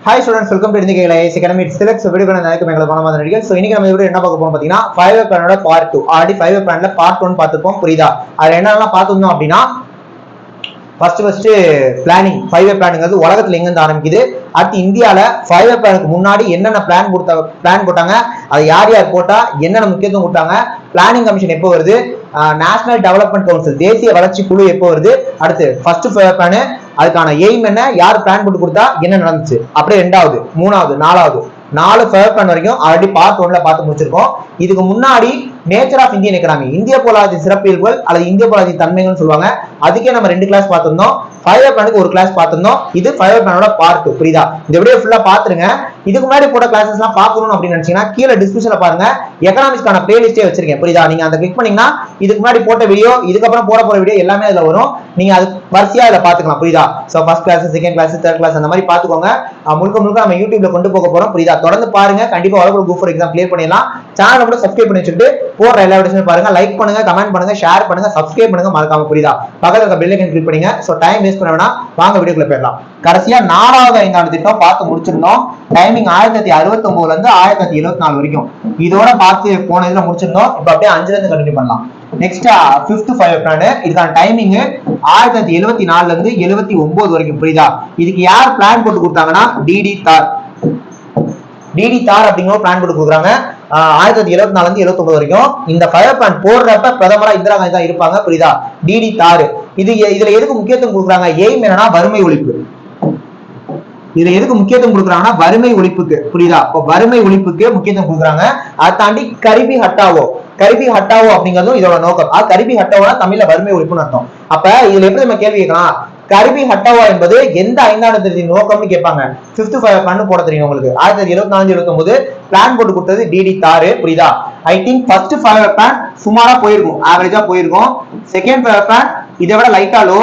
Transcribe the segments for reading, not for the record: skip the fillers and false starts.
Hi students, welcome to Indika IAS Academy. It's Select so video kan naik ke mengala panama tadi. So ini kami video என்ன பார்க்க போறோம் பாத்தீங்கன்னா 5 plan ஓட part 2. Already 5 planல part 1 பார்த்திருப்போம் புரியுதா? அதுல என்னெல்லாம் பார்த்திருந்தோம் அப்படினா first பிளானிங் 5 பிளான்ங்கிறது உலகத்துல எங்க இருந்து ஆரம்பிக்குது, அடுத்து இந்தியால 5 பிளானுக்கு முன்னாடி என்னென்ன பிளான் போட்டாங்க, அது யார் யார் போட்டா என்னென்ன முக்கியத்துவம் கொடுத்தாங்க, பிளானிங் கமிஷன் எப்போ வருது, நேஷனல் டெவலப்மெண்ட் கவுன்சில் தேசிய வளர்ச்சி குழு எப்போ வருது, அடுத்து ஃபர்ஸ்ட் 5 பிளான் அதுக்கான எய்ம் என்ன, யார் பிளான் போட்டு கொடுத்தா என்ன நடந்துச்சு, அப்படியே ரெண்டாவது மூணாவது நாலாவது 4 5 பிளான் வரைக்கும் ஆல்ரெடி பார்ட் 1ல பார்த்து முடிச்சிருக்கோம். இதுக்கு முன்னாடி நேச்சர் ஆஃப் இந்தியன் எக்கனாமி, இந்திய பொருளாதார சிறப்பியல்புகள் அல்லது இந்திய பொருளாதார தன்மைகள்னு சொல்லுவாங்க, அதுக்கே நம்ம 2 கிளாஸ் பார்த்திருந்தோம். 5 பிளானுக்கு ஒரு கிளாஸ் பார்த்திருந்தோம். இது 5 பிளானோட பார்ட் 2 புரியுதா? இந்த வீடியோ ஃபுல்லா பாத்துருங்க. இதுக்கு முன்னாடி போட்ட கிளாसेस எல்லாம் பார்க்கணும் அப்படின்னு நினைச்சீங்கன்னா கீழ டிஸ்கிரிப்ஷன்ல பாருங்க, எகனாமிக்ஸ்க்கான பிளேலிஸ்டே வச்சிருக்கேன் புரியுதா? நீங்க அந்த கிளிக் பண்ணீங்கன்னா இதுக்கு முன்னாடி போட்ட வீடியோ, இதுக்கு அப்புறம் போற வீடியோ எல்லாமே அதுல வரும். நீங்க அது வரிசையா அதுல பாத்துக்கலாம் புரியுதா? So first class, second class, third class அந்த மாதிரி பாத்துக்கோங்க. முழுக்க நம்ம யூடியூப்ல கொண்டு போக போறோம் புரியுதா? தொடர்ந்து பாருங்க, கண்டிப்பா ஒலகுல குரூப் ஃபார் எக்ஸாம் கிளியர் பண்ணிடலாம். சேனலை கூட சப்ஸ்கிரைப் பண்ணி வச்சுட்டு போற எல்லா வீடியோஸும் பாருங்க, லைக் பண்ணுங்க, கமெண்ட் பண்ணுங்க, ஷேர் பண்ணுங்க, சப்ஸ்கிரைப் பண்ணுங்க மறக்காம புரியுதா? பக்கத்துல இருக்க பெல் ஐகான் கிளிக் பண்ணுங்க. சோ டைம் வேஸ்ட் பண்ண வேணாம், வாங்க வீடியோக்குள்ள போயிடலாம். கடைசியா 4வது 5ஆண்டு திட்டம் பார்த்து முடிச்சிருந்தோம். டைமிங் 1969ல இருந்து 1974 வரைக்கும் இதோட பார்த்து போன இதுல முடிச்சிருந்தோம். இப்ப அப்படியே 5ல இருந்து கண்டினியூ பண்ணலாம். நெக்ஸ்ட் 5th 5 பிளான், இதுக்கான டைமிங் 1974ல இருந்து 79 வரைக்கும் புரியுதா? இதுக்கு யார் பிளான் போட்டு கொடுத்தாங்கன்னா டிடி தார் அப்படிங்கிற பிளான் போட்டு கொடுக்குறாங்க. 1974ல இருந்து 79 வரைக்கும் இந்த 5 பிளான் போடுறப்ப பிரதமரா இந்திரா காந்தி தான் இருப்பாங்க புரியுதா? டிடி தார் இதுல எதுக்கு முக்கியத்துவம் கொடுக்குறாங்க, எய்ம் என்னன்னா வறுமை ஒழிப்பு. இதுல எதுக்கு முக்கியத்துவம் கொடுக்குறாங்கன்னா வறுமை ஒழிப்புக்கு புரியுதா? இப்போ வறுமை ஒழிப்புக்கு முக்கியத்துவம் கொடுக்குறாங்க. அதை தாண்டி கரிபி ஹட்டாவோ அப்படிங்கிறதும் இதோட நோக்கம். கரிபி ஹட்டாவோனா தமிழ்ல வறுமை ஒழிப்புன்னு அர்த்தம். அப்ப இதுல எப்படி நம்ம கேள்வி கேட்கலாம், கரிபி ஹட்டாவா என்பது எந்த 5ஆண்டு திட்டத்தின் நோக்கம்னு கேட்பாங்க. 5th 5 பிளான் போட தெரியும் உங்களுக்கு. 1974 79 பிளான் போட்டு கொடுத்தது டிடி தார் புரியுதா? ஐ திங்க் ஃபர்ஸ்ட் 5 பிளான் சுமாரா போயிருக்கும், ஆவரேஜா போயிருக்கும். செகண்ட் 5 பிளான் இதை விட லைட்டா low,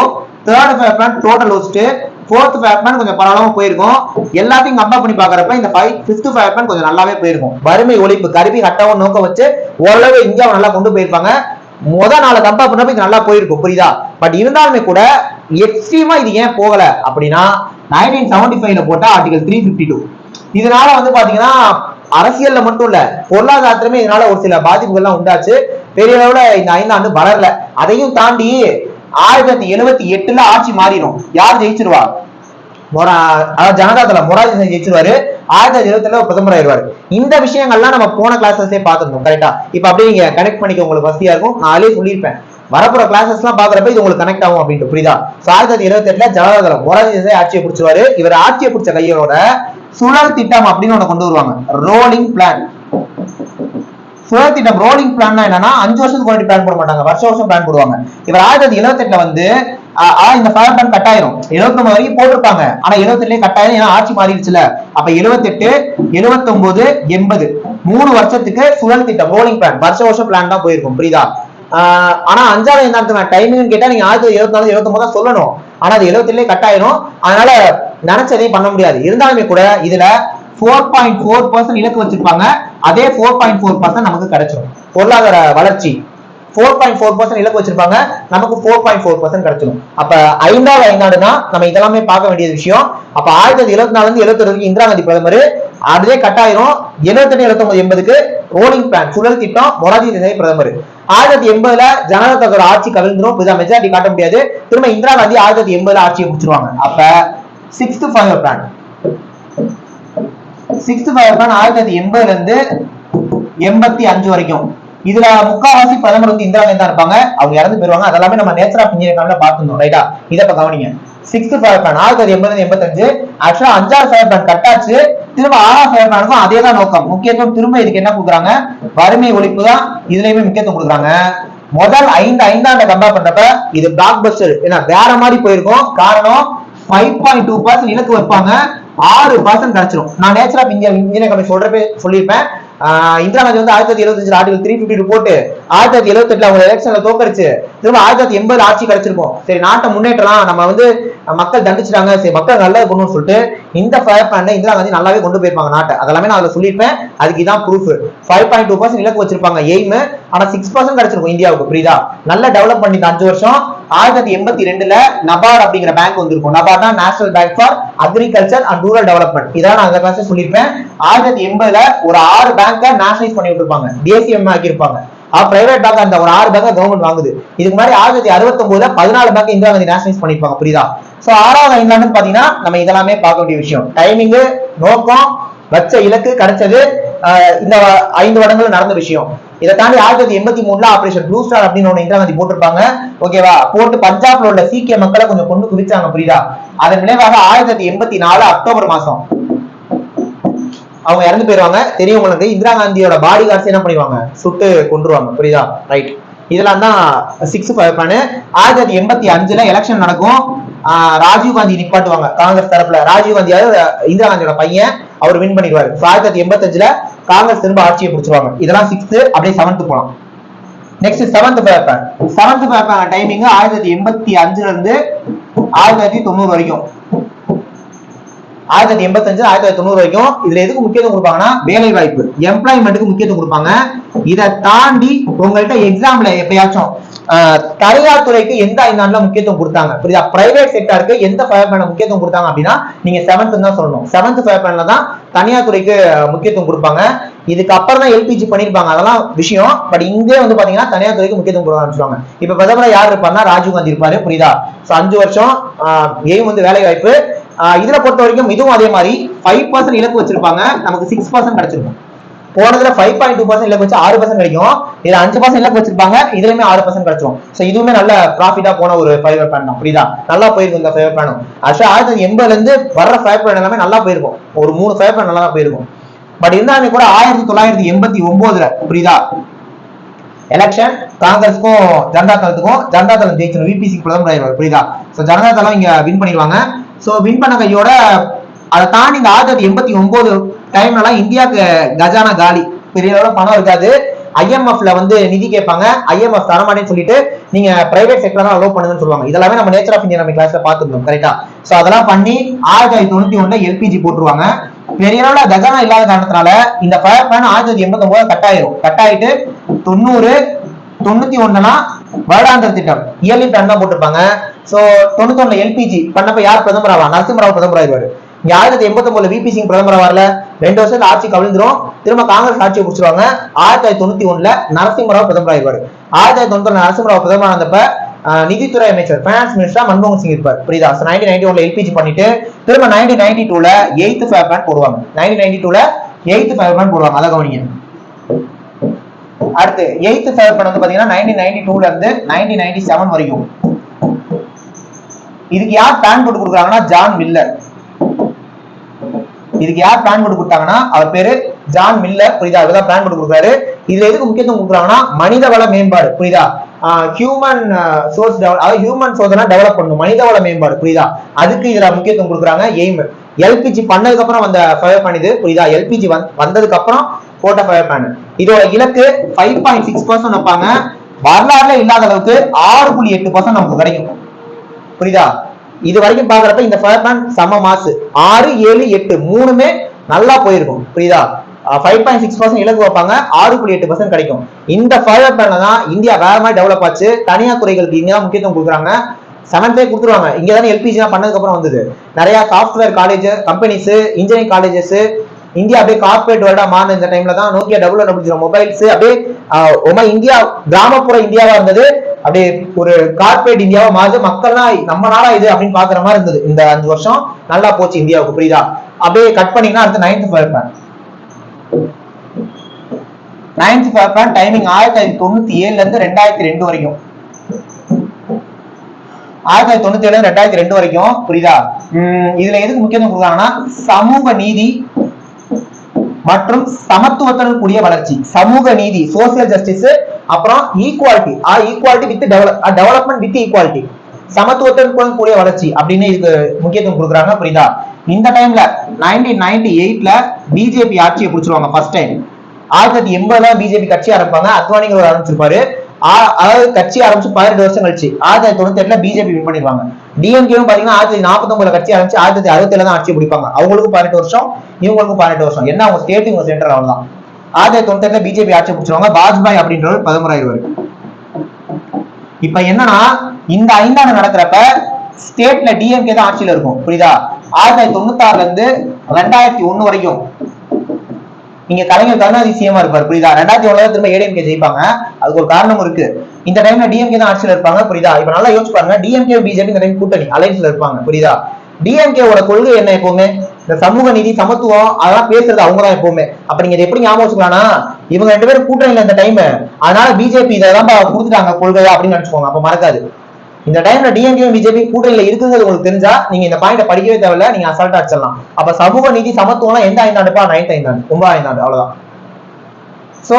third 5 plan total lost, 4th 5 plan கொஞ்சம் பரவாயில்லாம போயிருக்கும். எல்லாத்தையும் கம்பேர் பண்ணி பாக்குறப்ப இந்த 5th 5 பிளான் கொஞ்சம் நல்லாவே போயிருக்கும். வறுமை ஒழிப்பு கரிபி ஹட்டாவோ நோக்கம் வச்சு ஓரளவு இந்தியாவை நல்லா கொண்டு போயிருப்பாங்க. முதல் நாளை கம்பேர் பண்ணப்ப இது நல்லா போயிருக்கும் புரியுதா? பட் இருந்தாலுமே கூட எக்ஸ்ட்ரீமா இது ஏன் போகல அப்படின்னா 1975ல போட்ட ஆர்டிகல் 352 இதனால வந்து பாத்தீங்கன்னா அரசியல்ல மட்டும் இல்ல பொருளாதாரத்திலுமே இதனால ஒரு சில பாதிப்புகள்லாம் உண்டாச்சு. பெரிய அளவுல இந்த 5 ஆண்டு வளரல. அதையும் தாண்டி 1978ல ஆட்சி மாறிடும். யார் ஜெயிச்சிருவா? ஜனதா தளம் மொரார்ஜி ஜெயிச்சிருவாரு. 1977ல பிரதமர் ஆயிடுவாரு. இந்த விஷயங்கள்லாம் நம்ம போன கிளாஸஸ்லயே பார்த்திருந்தோம் கரெக்டா? இப்ப அப்படியே நீங்க கனெக்ட் பண்ணிக்க உங்களுக்கு வசதியா இருக்கும். நான் அதிலேயே சொல்லியிருப்பேன், வரப்போற கிளாஸஸ் எல்லாம் பாக்குறப்ப இது உங்களுக்கு கனெக்ட் ஆகும் அப்படின்ட்டு புரியுதா? 1978ல ஜனதா தளம் மொரார்ஜி ஆட்சியை பிடிச்சிருவாரு. இவர் ஆட்சியை பிடிச்ச கையோட சுழல் திட்டம் அப்படின்னு ஒண்ணு கொண்டு வருவாங்க, ரோலிங் பிளான். சுழல் திட்டம் ரோலிங் பிளான் என்னன்னா 5 வருஷத்துக்கு முன்னாடி பிளான் போட மாட்டாங்க, வருஷம் பிளான் போடுவாங்க. இவர் 1978ல வந்து இந்த 5 பிளான் கட்டாயிரும். 79 வரைக்கும் போட்டிருப்பாங்க, ஆனா 78லயே கட்டாயிரும், ஏன்னா ஆட்சி மாறிடுச்சுல. அப்ப 78 79 80 3 வருஷத்துக்கு சுழல் திட்டம் ரோலிங் பிளான், வருஷம் பிளான் தான் போயிருக்கும் புரியுதா? ஆனா 5வது என்ன டைமிங் கேட்டா நீங்க 1974 79 தான் சொல்லணும். ஆனா அது 77லயே கட்டாயிரும். அதனால நினைச்சதையும் பண்ண முடியாது. இருந்தாலுமே கூட இதுல 4.4% இலக்கு வச்சிருப்பாங்க. அதே 4.4% நமக்கு கிடைச்சிடும். பொருளாதார வளர்ச்சி 4.4% இலக்கு வச்சிருப்பாங்க, நமக்கு 4.4% கிடைச்சிடும். அப்ப 5வது 5ஆண்டுனா நம்ம இதெல்லாமே பார்க்க வேண்டிய விஷயம். அப்ப 1974 இருந்து 71 வரைக்கும் இந்திரா காந்தி பிரதமர், அதுவே கட்டாயிரும். 78 79 80க்கு ரோலிங் பிளான் சுழல் திட்டம் மொரார்ஜி தேசாய் பிரதமர். 1980ல ஜனதா தளத்தோட ஆட்சி கவிழ்ந்துரும், மெஜாரிட்டி காட்ட முடியாது. திரும்ப இந்திரா காந்தி 1980ல ஆட்சியை முடிச்சிருவாங்க. அப்ப 6th 5 பிளான் 6th 5 பிளான் 1980ல இருந்து 85 வரைக்கும். இதுல முக்காவாசி பிரதமர் வந்து இந்திரா காந்தி தான் இருப்பாங்க. அவங்க இறந்து போயிருவாங்க. அதெல்லாமே நம்ம நேச்சர் ஆஃப் இன்ஜினியரிங் பார்த்துருந்தோம் ரைட்டா? இதை கவனிங்க. 6th 5 பிளான் 1980 85 ஆக்சுவலா 5வது 5 பிளான் கட்டாச்சு. திரும்ப 6வது 5 பிளானுக்கும் அதே தான் நோக்கம், முக்கியத்துவம். திரும்ப இதுக்கு என்ன கொடுக்குறாங்க, வறுமை ஒழிப்பு தான் இதுலயுமே முக்கியத்துவம் கொடுக்குறாங்க. முதல் 5 கம்பேர் பண்றப்ப இது பிளாக் பஸ்டர், ஏன்னா வேற மாதிரி போயிருக்கும். காரணம் 5.2% இலக்கு வைப்பாங்க, 6% கிடைச்சிடும். நான் நேச்சர் ஆஃப் இந்தியன் கம்பெனி சொல்றப்ப சொல்லியிருப்பேன். இந்திரா காந்தி வந்து 1975 ஆர்டிகல் 352 போட்டு 1978 அவங்க எலெக்ஷன்ல தோக்கடிச்சு திரும்ப 1980 ஆட்சி கிடைச்சிருக்கும். சரி நாட்டை முன்னேற்றலாம், நம்ம வந்து மக்கள் தண்டிச்சிட்டாங்க, சரி மக்கள் நல்லா இருக்கணும்னு சொல்லிட்டு இந்த ஃபயர் பிளான்ல இந்திரா காந்தி நல்லாவே கொண்டு போயிருப்பாங்க நாட்டை. அதெல்லாமே நான் அதுல சொல்லியிருப்பேன். அதுக்கு இதான் ப்ரூஃப். 5.2% இலக்கு வச்சிருப்பாங்க எய்ம், ஆனா 6% கிடைச்சிருக்கும் இந்தியாவுக்கு. புரியுதா? நல்லா டெவலப் பண்ணி 5 வருஷம். 1982ல நபார்ட் அப்படிங்கிற பேங்க் வந்திருக்கும். நபார்ட்னா national bank for agriculture and rural development. இதான் நான் அந்த கிளாஸ் சொல்லியிருப்பேன். 1980ல ஒரு 6 பேங்கை நேஷனலைஸ் பண்ணி விட்டுருப்பாங்க, தேசியம் ஆக்கியிருப்பாங்க. பிரைவேட் பேங்க் அந்த ஒரு 6 பேங்க் கவர்மெண்ட் வாங்குது. இதுக்கு மாதிரி 1969ல 14 பேங்க் இந்திரா காந்தி நேஷனலைஸ் பண்ணிருப்பாங்க. புரியுதா? சோ 6வது ஐந்தாண்டுன்னு பாத்தீங்கன்னா நம்ம இதெல்லாமே பார்க்க வேண்டிய விஷயம். டைமிங், நோக்கம், வச்ச இலக்கு, கிடைச்சது, இந்த 5 வருடங்கள் நடந்த விஷயம். இதை தாண்டி 1983ல ஆபரேஷன் ப்ளூ ஸ்டார் அப்படின்னு ஒண்ணு இந்திரா காந்தி போட்டிருப்பாங்க. ஓகேவா? போட்டு பஞ்சாப்ல உள்ள சீக்கிய மக்களை கொஞ்சம் கொண்டு குவிச்சாங்க. புரியுதா? அதன் விளைவாக 1984 அக்டோபர் மாசம் அவங்க இறந்து போயிருவாங்க. தெரியும் உங்களுக்கு. இந்திரா காந்தியோட பாடி கார்ட்ஸ் என்ன பண்ணிடுவாங்க, சுட்டு கொண்டுருவாங்க. புரியுதா? ரைட். இதெல்லாம் தான் 6 ஃபயர் பிளான். 1985ல எலெக்ஷன் நடக்கும். ராஜீவ் காந்தி நிப்பாட்டுவாங்க காங்கிரஸ் தரப்புல. ராஜீவ் காந்தி இந்திரா காந்தியோட பையன், அவர் வின் பண்ணிடுவாரு. 1985ல காங்கிரஸ் திரும்ப ஆட்சியை பிடிச்சிருவாங்க. இதெல்லாம் 6. அப்படியே 7th போலாம். Next 7th five year plan. 7th five year plan timing 1985ல இருந்து 1990 வரைக்கும். 1985 1990 வரைக்கும். இதுல எதுக்கு முக்கியத்துவம் கொடுப்பாங்கன்னா வேலை வாய்ப்பு, எம்ப்ளாய்மெண்ட்டுக்கு முக்கியத்துவம் கொடுப்பாங்க. இதை தாண்டி உங்கள்கிட்ட எக்ஸாம்ல எப்பயாச்சும் தனியார் துறைக்கு எந்த ஐந்தாண்டுல முக்கியத்துவம் கொடுத்தாங்க, புரியுதா? பிரைவேட் செக்டருக்கு எந்த ஃபயர் பிளான் முக்கியத்துவம் கொடுத்தாங்க அப்படின்னா நீங்க 7th தான் சொல்லணும். 7th ஃபயர் பிளான்ல தான் தனியார் துறைக்கு முக்கியத்துவம் கொடுப்பாங்க. இதுக்கு அப்புறம் தான் எல்பிஜி பண்ணிருப்பாங்க, அதெல்லாம் விஷயம். பட் இங்கே வந்து பாத்தீங்கன்னா தனியார் துறைக்கு முக்கியத்துவம் கொடுக்க ஆரம்பிச்சுவாங்க. இப்ப பிரதமரா யார் இருப்பாருன்னா ராஜீவ் காந்தி இருப்பாரு. புரியுதா? 5 வருஷம் எய்ம் வந்து வேலை வாய்ப்பு. இதுல பொறுத்த வரைக்கும் இதுவும் அதே மாதிரி 5% இலக்கு வச்சிருப்பாங்க. நமக்கு 6% கிடைச்சிருக்கும். போனதுல 5.2% இலக்கு வச்சு 6% கிடைக்கும். இதுல 5% இலக்கு வச்சிருப்பாங்க, இதுலயுமே 6% கிடைச்சிரும். சோ இதுவுமே நல்ல ப்ராஃபிட்டா போன ஒரு ஃபயர் பிளான் தான். புரியுதா? நல்லா போயிருக்கும் இந்த ஃபயர் பிளானும். ஆக்சுவலா 1980ல இருந்து வர்ற ஃபயர் பிளான் எல்லாமே நல்லா போயிருக்கும். ஒரு 3 ஃபயர் பிளான் நல்லா தான் போயிருக்கும். பட் இருந்தாலுமே கூட 1989ல புரியுதா எலெக்ஷன் காங்கிரஸுக்கும் ஜனதா தளத்துக்கும், ஜனதா தளம் ஜெயிச்சிடும், விபிசி பிரதமர் ஆயிடுவார். புரியுதா? சோ ஜனதா தளம் இங்க வின் பண்ணிடுவாங்க. சோ வின் பண்ண கையோட அதை தாண்டி இந்த 1989 டைம்லாம் இந்தியாவுக்கு கஜானா காலி, பெரிய அளவுல பணம் இருக்காது. ஐஎம்எஃப்ல வந்து நிதி கேட்பாங்க, ஐஎம்எஃப் தரமாட்டேன்னு சொல்லிட்டு நீங்க பிரைவேட் செக்டர் தான் அலோவ் பண்ணுங்கன்னு சொல்லுவாங்க. இதெல்லாமே நம்ம நேச்சர் ஆஃப் இந்தியா நம்ம கிளாஸ்ல பார்த்துருந்தோம். கரெக்டா? சோ அதெல்லாம் பண்ணி 1991ல எல்பிஜி போட்டுருவாங்க. பெரிய அளவுல கஜானா இல்லாத காரணத்தினால இந்த ஃபயர் பிளான் 1989 கட் ஆயிட்டு 90 91னா வருடாந்திர திட்டம், இயர்லி பிளான் தான் போட்டிருப்பாங்க. சோ 91ல எல்பிஜி பண்ணப்ப யார் பிரதமர் ஆவா? நரசிம்மராவ் பிரதமர் ஆயிடுவாரு. 1989 விபி சிங் பிரதமர் வரல. 2 வருஷத்துல ஆட்சி கவிழ்ந்துரும். திரும்ப காங்கிரஸ் ஆட்சியை பிடிச்சிருவாங்க. 1991ல நரசிம்மராவ் பிரதமர் ஆயிடுவாரு. 1990 நரசிம்மராவ் பிரதமர் ஆனப்ப நிதித்துறை அமைச்சர் பைனான்ஸ் மினிஸ்டர் மன்மோகன் சிங் இருப்பார். புரியுதா? 1991ல எல்பிஜி பண்ணிட்டு திரும்ப 1992ல 8th ஃபயர் பிளான் போடுவாங்க. 1992ல 8th ஃபயர் பிளான் போடுவாங்க. அதை கவனிங்க. அடுத்து 8th ஃபயர் பிளான் வந்து பாத்தீங்கன்னா 1992ல இருந்து 1997 வரைக்கும். இதுக்கு யார் பிளான் போட்டு கொடுக்குறாங்கன்னா ஜான் மில்லர். இதுக்கு யார் பிளான் போட்டு கொடுத்தாங்கன்னா அவர் பேரு ஜான் மில்லர். புரியுதா? அவர்தான் பிளான் போட்டு கொடுக்குறாரு. இதுல எதுக்கு முக்கியத்துவம் கொடுக்குறாங்கன்னா மனிதவள மேம்பாடு. புரியுதா? ஹியூமன் சோர்ஸ், அதாவது ஹியூமன் சோர்ஸ் டெவலப் பண்ணணும், மனிதவள மேம்பாடு. புரியுதா? அதுக்கு இதுல முக்கியத்துவம் கொடுக்குறாங்க. எய்ம் எல்பிஜி பண்ணதுக்கு அப்புறம் வந்த ஃபயர் பிளான் இது. புரியுதா? எல்பிஜி வந்ததுக்கு அப்புறம் போட்ட ஃபயர் பிளான். இதோட இலக்கு 5.6% வைப்பாங்க. வரலாறுல இல்லாத அளவுக்கு 6.8% நமக்கு கிடைக்கும். புரியுதா? இது வரைக்கும் பாக்குறப்ப இந்த ஃபயர் பிளான் செம மாசு. 6, 7, 8 மூணுமே நல்லா போயிருக்கும். புரியுதா? 5.6% இலக்கு வைப்பாங்க, 6.8% கிடைக்கும். இந்த ஃபயர் பிளான்ல தான் இந்தியா வேற மாதிரி டெவலப் ஆச்சு. தனியார் துறைகளுக்கு இங்க தான் முக்கியத்துவம் கொடுக்குறாங்க. 7th கொடுத்துருவாங்க. இங்க தானே எல்பிஜி பண்ணதுக்கு அப்புறம் வந்தது. நிறைய software college, companies, engineering colleges, India அப்படியே கார்பரேட் வேர்ல்டா மாறின இந்த டைம்ல தான் நோக்கியா WWW மொபைல்ஸ் அப்படியே இந்தியா கிராமப்புற இந்தியாவா இருந்தது, அப்படியே ஒரு கார்பரேட் இந்தியாவா மாறுது. மக்கள்லாம் நம்ம நாடா இது அப்படின்னு பாக்குற மாதிரி இருந்தது. இந்த 5 வருஷம் நல்லா போச்சு இந்தியாவுக்கு. புரியுதா? அப்படியே கட் பண்ணீங்கன்னா அடுத்து 9th five year plan. 9th five year plan timing 1997ல இருந்து 2002 வரைக்கும். 1997 2002 வரைக்கும். புரியுதா? இதுல எதுக்கு முக்கியத்துவம் கொடுக்குறாங்கன்னா சமூக நீதி மற்றும் சமத்துவத்துடன் கூடிய வளர்ச்சி, சமூக நீதி, சோசியல் ஜஸ்டிஸ், அப்புறம் equality, equality with development with equality, சமத்துவத்துடன் கூடிய வளர்ச்சி அப்படின்னு இதுக்கு முக்கியத்துவம் கொடுக்குறாங்க. புரியுதா? இந்த டைம்ல 1998ல பிஜேபி ஆட்சியை பிடிச்சிருவாங்க ஃபர்ஸ்ட் டைம். 1980 பிஜேபி கட்சி ஆரம்பிப்பாங்க. அத்வானிகள் ஆரம்பிச்சிருப்பாரு. அதாவது கட்சி ஆரம்பிச்சு 18 வருஷம் கழிச்சு 1998 பிஜேபி வின் பண்ணிருவாங்க. டிஎம்கேவும் பாத்தீங்கன்னா 1949 கட்சி ஆரம்பிச்சு 1967 தான் ஆட்சி பிடிப்பாங்க. அவங்களுக்கும் 18 வருஷம், இவங்களுக்கும் 18 வருஷம். என்ன அவங்க ஸ்டேட் இவங்க சென்ட்ரல் அவ்வளவுதான். 1998 பிஜேபி ஆட்சி பிடிச்சிருவாங்க. வாஜ்பாய் அப்படின்றவர் பிரதமர் ஆயிடுவாரு. இப்ப என்னன்னா இந்த 5 ஆண்டு நடக்கிறப்ப ஸ்டேட்ல டிஎம்கே தான் ஆட்சியில இருக்கும். புரியுதா? 1996 இருந்து 2001 வரைக்கும் நீங்க கலைஞர் கருணாநிதி சிஎம் இருப்பாரு. புரியுதா? 2001 திரும்ப ஏடிஎம்கே ஜெயிப்பாங்க. அதுக்கு ஒரு காரணம் இருக்கு. இந்த டைம்ல டிஎம்கே தான் ஆட்சியில இருப்பாங்க. புரியுதா? இப்ப நல்லா யோசிச்சு பாருங்க. டிஎம்கே பிஜேபி இந்த டைம் கூட்டணி அலைன்ஸ்ல இருப்பாங்க. புரியுதா? டிஎம்கேவோட கொள்கை என்ன? எப்பவுமே இந்த சமூக நீதி, சமத்துவம் அதெல்லாம் பேசுறது அவங்கதான் எப்பவுமே. அப்ப நீங்க எப்படி ஞாபகம் வச்சுக்கலாம்னா இவங்க 2 பேரும் கூட்டணியில இந்த டைம், அதனால பிஜேபி இதெல்லாம் கொடுத்துட்டாங்க கொள்கையா அப்படின்னு நினைச்சுக்கோங்க. அப்ப மறக்காது. இந்த டைம்ல டிஎம்கே பிஜேபி கூட்டணியில இருக்குங்கிறது உங்களுக்கு தெரிஞ்சா நீங்க இந்த பாயிண்ட படிக்கவே தேவையில்ல, நீங்க அசால்ட்டா அடிச்சிடலாம். அப்ப சமூக நீதி சமத்துவம் எந்த 5 ஆண்டுப்பா? 9th 5 ஆண்டு, 9th ஆண்டு, அவ்வளவுதான். சோ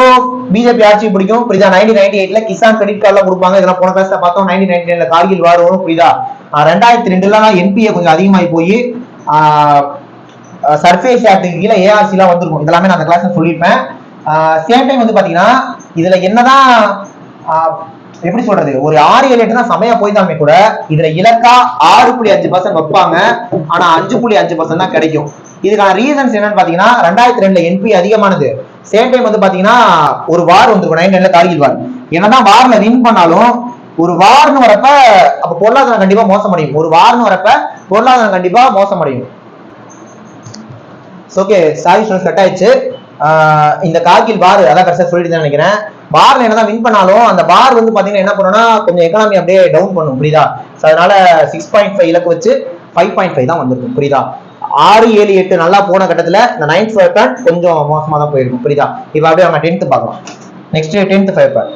பிஜேபி ஆட்சி பிடிக்கும். புரியுதா? 1998 கிசான் கிரெடிட் கார்டு எல்லாம் கொடுப்பாங்க. இதெல்லாம் போன கிளாஸ்ல பார்த்தோம். 1999 கார்கில் வார் வரும். புரியுதா? 2002 என்பிஏ கொஞ்சம் அதிகமாகி போய் சர்ஃபேஸ் ஆக்டுக்கு கீழே ஏஆர்சி எல்லாம் வந்திருக்கும். இதெல்லாமே நான் அந்த கிளாஸ்ல சொல்லியிருப்பேன். சேம் டைம் வந்து பாத்தீங்கன்னா இதுல என்னதான் எப்படி சொல்றது, ஒரு 6-7 தான் சமயா போய்தாமே கூட இதுல இலக்கா 6.5% வைப்பாங்க. ஆனா 5.5% தான் கிடைக்கும். இதுக்கான ரீசன்ஸ் என்னன்னு பாத்தீங்கன்னா 2002 என்பி அதிகமானது. சேம் டைம் வந்து பாத்தீங்கன்னா ஒரு வார் வந்துருக்கும். 1999 கார்கில் வார். என்னதான் வார்ல வின் பண்ணாலும் ஒரு வார்னு வரப்ப அப்ப பொருளாதாரம் கண்டிப்பா மோசமடையும். ஒரு வார்னு வரப்ப பொருளாதாரம் கண்டிப்பா மோசமடையும். ஓகே, சாரி ஸ்டூடண்ட்ஸ், கட் ஆயிடுச்சு. இந்த கார்கில் வார் அதான் கரெக்டா சொல்லிட்டு நினைக்கிறேன். பார்ல என்னதான் வின் பண்ணாலும் அந்த பார் வந்து பாத்தீங்கன்னா என்ன பண்ணும்னா கொஞ்சம் எக்கனாமி அப்படியே டவுன் பண்ணும். புரியுதா? அதனால 6.5 இலக்கு வச்சு 5.5 தான் வந்திருக்கும். புரியுதா? 6, 7, 8 நல்லா போன கட்டத்துல இந்த 9th ஃபயர் பிளான் கொஞ்சம் மோசமா தான் போயிருக்கும். புரியுதா? இப்ப அப்படியே நம்ம 10th பார்க்கலாம். Next 10th fire plan.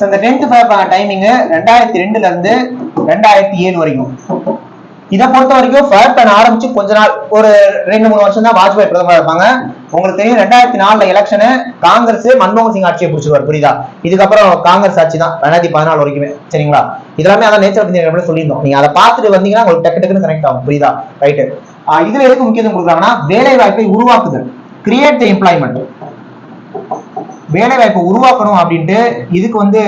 இந்த 10th ஃபயர் பிளான் டைமிங் 2002 இருந்து 2007 வரைக்கும். இதை பொறுத்த வரைக்கும் ஃபயர் பிளான் ஆரம்பிச்சு கொஞ்ச நாள், ஒரு 2-3 வருஷம் தான் வாஜ்பாய் பிரதமர் இருப்பாங்க. உங்களுக்கு தெரியும் 2004 எலெக்ஷனு காங்கிரஸ் மன்மோகன் சிங் ஆட்சியை பிடிச்சிருவார். புரியுதா? இதுக்கப்புறம் காங்கிரஸ் ஆட்சி தான் 2014 வரைக்குமே. சரிங்களா? இதெல்லாமே அதான் நேச்சர் ஆஃப் இந்தியா சொல்லியிருந்தோம். நீங்க அதை பார்த்துட்டு வந்தீங்கன்னா உங்களுக்கு டக்கு டக்குன்னு கனெக்ட் ஆகும். புரியுதா? ரைட்டு. இதுல எதுக்கு முக்கியத்துவம் கொடுக்குறாங்கன்னா வேலை வாய்ப்பை உருவாக்குதல், கிரியேட் தி எம்ப்ளாய்மெண்ட். வேலை வாய்ப்பை உருவாக்கணும் அப்படின்ட்டு இதுக்கு வந்து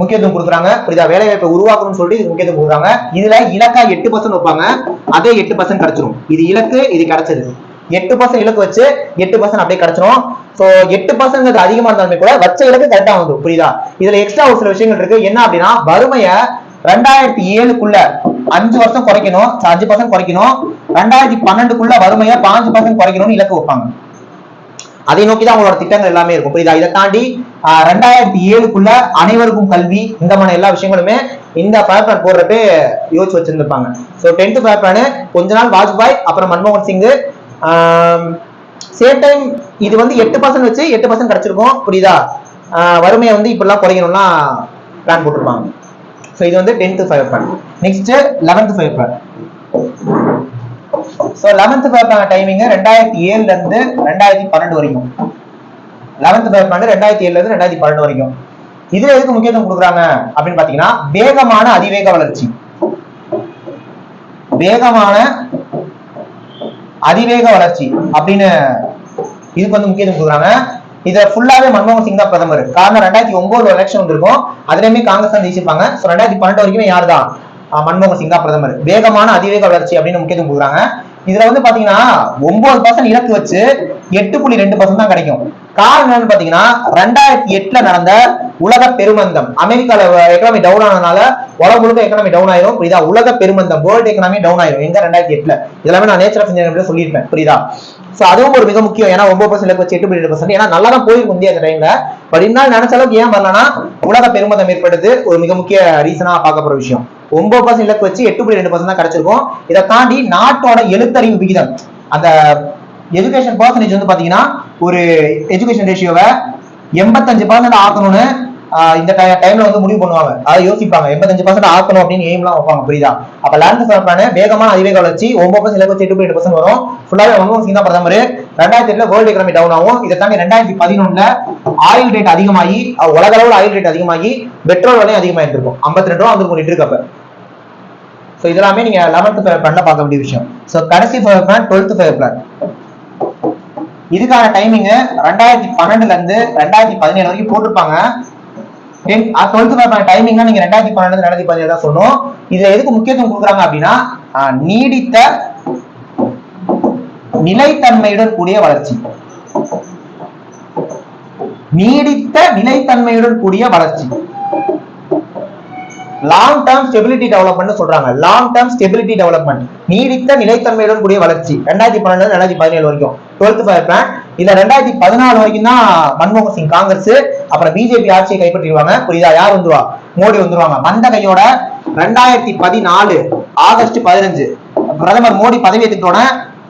முக்கியத்துவம் கொடுக்குறாங்க. புரியுதா? வேலை வாய்ப்பை உருவாக்கணும்னு சொல்லிட்டு இதுக்கு முக்கியத்துவம் கொடுக்குறாங்க. இதுல இலக்கா 8% வைப்பாங்க. அதே 8% கிடைச்சிரும். இது இலக்கு, இது கிடைச்சது. 8% இலக்கு வச்சு 8% அப்படியே கிடைச்சிரும். சோ 8% அதிகமா இருந்தாலுமே கூட வச்ச இலக்கு கரெக்டா வந்துடும். புரியுதா? இதுல எக்ஸ்ட்ரா ஒரு சில விஷயங்கள் இருக்கு. என்ன அப்படின்னா வறுமையை 2007க்குள்ள 5 வருஷம் குறைக்கணும், 5% குறைக்கணும். 2012க்குள்ள வறுமையை 5% குறைக்கணும்னு இலக்கு வைப்பாங்க. அதை நோக்கிதான் அவங்களோட திட்டங்கள் எல்லாமே இருக்கும். புரியுதா? இதை தாண்டி 2007க்குள்ள அனைவருக்கும் கல்வி, இந்த மாதிரி எல்லா விஷயங்களுமே இந்த ஃபயர் பிளான் போடுறப்ப யோசிச்சு வச்சிருந்திருப்பாங்க. ஸோ 10th ஃபயர் பிளான் கொஞ்ச நாள் வாஜ்பாய், அப்புறம் மன்மோகன் சிங். சேம் டைம் இது வந்து 8% வச்சு 8% கிடைச்சிருக்கும். புரியுதா? வறுமையை வந்து இப்பெல்லாம் குறைக்கணும்னா பிளான் போட்டிருப்பாங்க. ஸோ இது வந்து 10th fire plan. Next 11th fire plan. So 11th fire plan timing 2007 இருந்து 2012 வரைக்கும். 11th ஃபயர் பிளான் 2007 இருந்து 2012 வரைக்கும். இதுல எதுக்கு முக்கியத்துவம் கொடுக்குறாங்க அப்படின்னு பாத்தீங்கன்னா வேகமான அதிவேக வளர்ச்சி, வேகமான அதிவேக வளர்ச்சி அப்படின்னு இதுக்கு வந்து முக்கியத்துவம் கொடுக்குறாங்க. இதை ஃபுல்லாவே மன்மோகன் சிங் தான் பிரதமர். காரணம் 2009 எலெக்ஷன் வந்திருக்கும், அதுலயுமே காங்கிரஸ் தான் ஜெயிச்சிருப்பாங்க. 2012 வரைக்குமே யார் தான்? மன்மோகன் சிங் தான் பிரதமர். வேகமான அதிவேக வளர்ச்சி அப்படின்னு முக்கியத்துவம் கொடுக்குறாங்க. இதுல வந்து பாத்தீங்கன்னா 9% இலக்கு வச்சு 8.2% தான் கிடைக்கும். காரணம் என்னன்னு பாத்தீங்கன்னா 2008 நடந்த உலக பெருமந்தம், அமெரிக்கால எக்கனாமி டவுன் ஆனதுனால உலக முழுக்க எக்கனாமி டவுன் ஆயிரும். புரியுதா? உலக பெருமந்தம், வேர்ல்டு எக்கனாமி டவுன் ஆயிரும். எங்க? 2008. இதெல்லாமே நான் நேச்சர் ஆஃப் இந்தியா சொல்லியிருப்பேன். புரியுதா? சோ அதுவும் ஒரு மிக முக்கியம். ஏன்னா 9% இலக்கு வச்சு 8.2%. ஏன்னா நல்லா தான் போயிருக்கும் இந்தியா அந்த டைம்ல. பட் இருந்தாலும் நினைச்ச அளவுக்கு ஏன் வரலன்னா உலக பெருமந்தம் ஏற்படுது ஒரு மிக முக்கிய ரீசனா பார்க்க போற விஷயம். 9% இலக்கு வச்சு 8.2% தான் கிடைச்சிருக்கும். இதை தாண்டி நாட்டோட எழுத்தறிவு விகிதம், அந்த எஜுகேஷன் பர்சன்டேஜ் வந்து பாத்தீங்கன்னா ஒரு எஜுகேஷன் ரேஷியோவை 85% ஆக்கணும்னு இந்த டைம்ல வந்து முடிவு பண்ணுவாங்க. அதை யோசிப்பாங்க, 85% ஆக்கணும் அப்படின்னு எய்ம்லாம் வைப்பாங்க. புரியுதா? அப்ப 11th ஃபயர் பிளான் வேகமான அதிவேக வளர்ச்சி 9% இலக்கு வச்சு 8.2% வரும். ஃபுல்லாவே மன்மோகன் சிங் தான் பிரதமர். 2008 வேர்ல்டு எக்கனாமி டவுன் ஆகும். இதை தாண்டி 2011 ஆயில் ரேட் அதிகமாகி, உலக அளவில் ஆயில் ரேட் அதிகமாகி பெட்ரோல் விலையும் அதிகமாயிட்டு இருக்கும். 52 ரூபா வந்து லிட்டருக்கு. அப்ப ஸோ இதெல்லாமே நீங்க 11th ஃபயர் பிளான்ல பார்க்க வேண்டிய விஷயம். ஸோ கடைசி fire plan 12th fire plan. இதுக்கான டைமிங் 2012 இருந்து 2017 வரைக்கும் போட்டிருப்பாங்க. 12th ஃபயர் பிளான் டைமிங்னா நீங்க 2012 2017 தான் சொல்லணும். இதுல எதுக்கு முக்கியத்துவம் கொடுக்குறாங்க அப்படின்னா நீடித்த நிலைத்தன்மையுடன் கூடிய வளர்ச்சி. நீடித்த நிலைத்தன்மையுடன் கூடிய வளர்ச்சி, லாங் டேர்ம் ஸ்டெபிலிட்டி டெவலப்மெண்ட் சொல்றாங்க. லாங் டேர்ம் ஸ்டெபிலிட்டி டெவலப்மெண்ட், நீடித்த நிலைத்தன்மையுடன் கூடிய வளர்ச்சி 2012 2017 வரைக்கும் 12th ஃபயர் பிளான். இதுல 2014 வரைக்கும் தான் மன்மோகன் சிங் காங்கிரஸ், அப்புறம் பிஜேபி ஆட்சியை கைப்பற்றிடுவாங்க. புரியுதா? யார் வந்துருவா? மோடி வந்துருவாங்க. வந்த கையோட 2014 ஆகஸ்ட் 15 பிரதமர் மோடி பதவி ஏற்றுட்டோட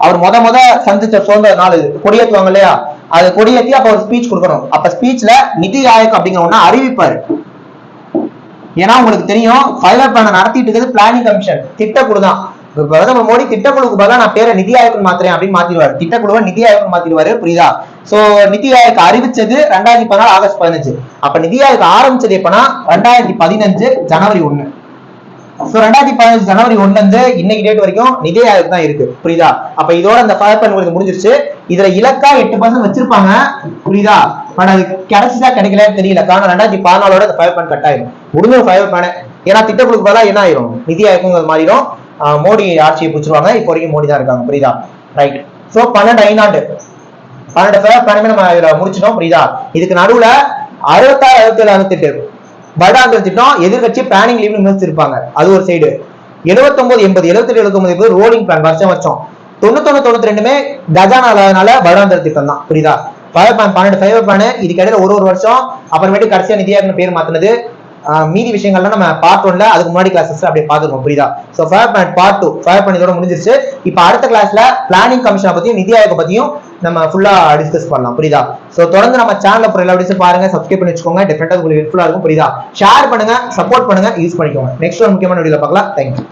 அவர் முத சந்திச்ச சுதந்திர நாள் கொடியேற்றுவாங்க இல்லையா? அது கொடியேற்றி அப்ப ஒரு ஸ்பீச் கொடுக்கணும். அப்ப ஸ்பீச்ல நிதி ஆயோக் அப்படிங்கிற ஒண்ணு அறிவிப்பாரு. ஏன்னா உங்களுக்கு தெரியும் ஃபயர் பிளான் நடத்திட்டு இருக்கிறது பிளானிங் கமிஷன், திட்டக்குழு தான். பிரதமர் மோடி திட்டக்குழுக்கு பதிலாக நான் பேரை நிதி ஆயோக் மாத்திரேன் அப்படின்னு மாத்திடுவாரு. திட்டக்குழுவை நிதி ஆயோக் மாத்திடுவாரு. புரியுதா? சோ நிதி ஆயோக் அறிவிச்சது 2014 ஆகஸ்ட் 15. அப்ப நிதி ஆயோக் ஆரம்பிச்சது எப்பனா 2015 ஜனவரி 1. சோ 2015 ஜனவரி 1 இருந்து இன்னைக்கு டேட் வரைக்கும் நிதி ஆயோக் தான் இருக்கு. புரியுதா? அப்ப இதோட அந்த ஃபயர் பிளான் உங்களுக்கு முடிஞ்சிருச்சு. இதுல இலக்கா 8% வச்சிருப்பாங்க. புரியுதா? பட் அது கிடைச்சதா கிடைக்கலன்னு தெரியல. காரணம் 2014 அந்த ஃபயர் பிளான் கட் ஆயிடும். முடிஞ்ச ஃபயர் பிளான். ஏன்னா திட்டக்குழுக்கு பதிலாக என்ன ஆயிரும்? நிதி ஆயோக் மாறிடும். மோடி ஆட்சியை பிடிச்சிருவாங்க. இப்போ வரைக்கும் மோடி தான் இருக்காங்க. புரியுதா? ரைட். சோ 12 ஐந்தாண்டு 12 ஃபயர் பிளானுமே நம்ம இதுல முடிச்சிட்டோம். புரியுதா? இதுக்கு நடுவுல 66 67 68 வருடாந்திர திட்டம் எதிர்கட்சி பிளானிங் லீவ்னு விமர்சிச்சிருப்பாங்க. அது ஒரு சைடு. 79 80 78 79 ரோலிங் பிளான் வருஷம் 91 92 கஜானால வருடாந்திர திட்டம் தான். புரியுதா? Fire plan 12 fire plan. இதுக்கு இடையில ஒரு வருஷம் அப்புறமேட்டு கடைசியா நிதி ஆயோக் பேர் மாத்தினது. மீதி விஷயங்கள்லாம் நம்ம பார்ட் 1ல அதுக்கு முன்னாடி கிளாஸஸ்ல அப்படியே பார்த்துருக்கோம். புரியுதா? So fire plan part 2 fire plan இதோட முடிஞ்சிருச்சு. இப்போ அடுத்த கிளாஸ்ல பிளானிங் கமிஷனை பத்தியும் நிதி ஆயோக பத்தியும் நம்ம ஃபுல்லா டிஸ்கஸ் பண்ணலாம். புரியுதா? சோ தொடர்ந்து நம்ம சேனல்ல போற எல்லா வீடியோஸும் பாருங்க, சப்ஸ்கிரைப் பண்ணி வச்சுக்கோங்க. டெஃபினட்டா உங்களுக்கு ஹெல்ப்ஃபுல்லா இருக்கும். புரியுதா? ஷேர் பண்ணுங்க, சப்போர்ட் பண்ணுங்க, யூஸ் பண்ணிக்கோங்க. நெக்ஸ்ட் ஒரு முக்கியமான வீடியோல பார்க்கலாம். தேங்க்யூ.